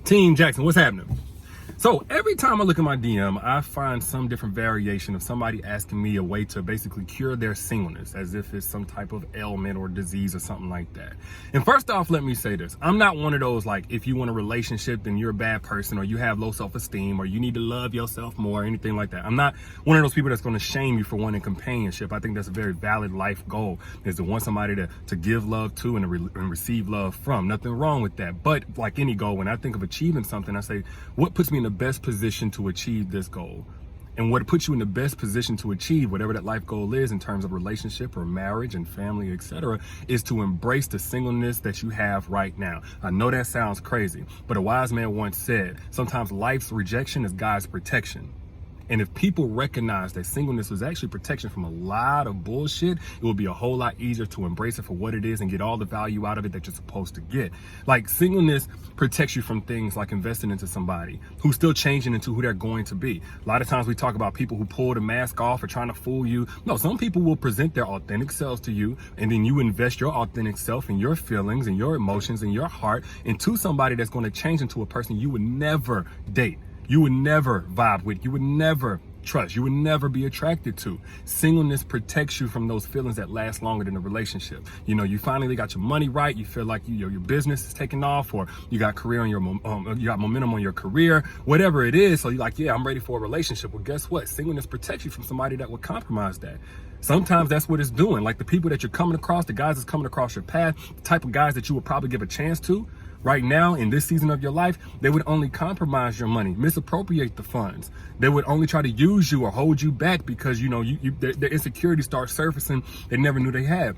Team Jackson, what's happening? So every time I look at my DM, I find some different variation of somebody asking me a way to basically cure their singleness, as if it's some type of ailment or disease or something like that. And first off, let me say this. I'm not one of those, like, if you want a relationship, then you're a bad person, or you have low self-esteem, or you need to love yourself more, or anything like that. I'm not one of those people that's going to shame you for wanting companionship. I think that's a very valid life goal, is to want somebody to give love to and receive love from. Nothing wrong with that. But like any goal, when I think of achieving something, I say, what puts me in the best position to achieve this goal? And what puts you in the best position to achieve whatever that life goal is in terms of relationship or marriage and family, etc., is to embrace the singleness that you have right now. I know that sounds crazy, but a wise man once said, sometimes life's rejection is God's protection. And if people recognize that singleness was actually protection from a lot of bullshit, it will be a whole lot easier to embrace it for what it is and get all the value out of it that you're supposed to get. Like, singleness protects you from things like investing into somebody who's still changing into who they're going to be. A lot of times we talk about people who pull the mask off or trying to fool you. No, some people will present their authentic selves to you, and then you invest your authentic self and your feelings and your emotions and your heart into somebody that's going to change into a person you would never date. You would never vibe with, you would never trust, you would never be attracted to. Singleness protects you from those feelings that last longer than a relationship. You know, you finally got your money right, you feel like your business is taking off, or you got you got momentum on your career, whatever it is. So you're like, yeah, I'm ready for a relationship. Well, guess what? Singleness protects you from somebody that would compromise that. Sometimes that's what it's doing. Like the people that you're coming across, the guys that's coming across your path, the type of guys that you would probably give a chance to, right now, in this season of your life, they would only compromise your money, misappropriate the funds. They would only try to use you or hold you back because, you know, their insecurities start surfacing they never knew they had.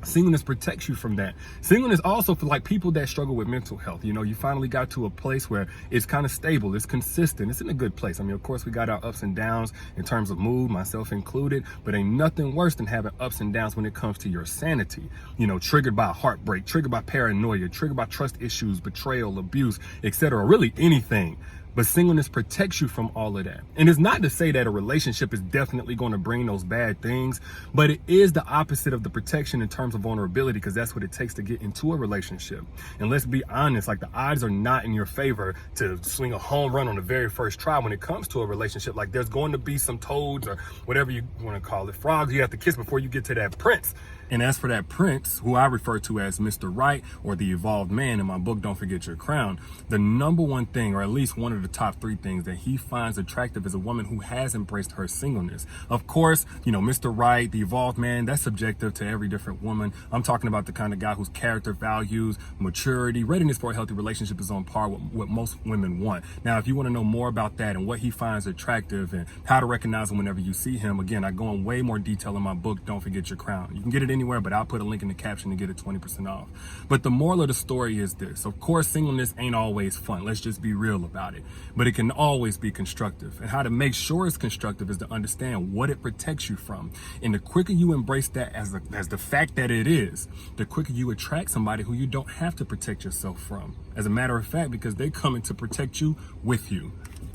Singleness protects you from that. Singleness also for like people that struggle with mental health. You know, you finally got to a place where it's kind of stable, it's consistent, it's in a good place. I mean, of course, we got our ups and downs in terms of mood, myself included, but ain't nothing worse than having ups and downs when it comes to your sanity. You know, triggered by heartbreak, triggered by paranoia, triggered by trust issues, betrayal, abuse, etc. Really anything. But singleness protects you from all of that. And it's not to say that a relationship is definitely going to bring those bad things, but it is the opposite of the protection in terms of vulnerability, because that's what it takes to get into a relationship. And let's be honest, like the odds are not in your favor to swing a home run on the very first try when it comes to a relationship. Like there's going to be some toads or whatever you want to call it, frogs you have to kiss before you get to that prince. And as for that prince, who I refer to as Mr. Right or the evolved man in my book, Don't Forget Your Crown, the number one thing, or at least one of the top three things that he finds attractive is a woman who has embraced her singleness. Of course, you know, Mr. Right, the evolved man, that's subjective to every different woman. I'm talking about the kind of guy whose character, values, maturity, readiness for a healthy relationship is on par with what most women want. Now, if you want to know more about that and what he finds attractive and how to recognize him whenever you see him, again, I go in way more detail in my book, Don't Forget Your Crown. You can get it anywhere, but I'll put a link in the caption to get it 20% off. But the moral of the story is this. Of course, singleness ain't always fun. Let's just be real about it. But it can always be constructive. And how to make sure it's constructive is to understand what it protects you from. And the quicker you embrace that as the fact that it is, the quicker you attract somebody who you don't have to protect yourself from. As a matter of fact, because they coming to protect you with you.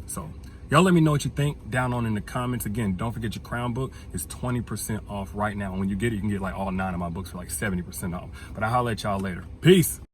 So y'all let me know what you think down on in the comments. Again, Don't Forget Your Crown book is 20% off right now. And when you get it, you can get like all 9 of my books for like 70% off. But I'll holler at y'all later. Peace.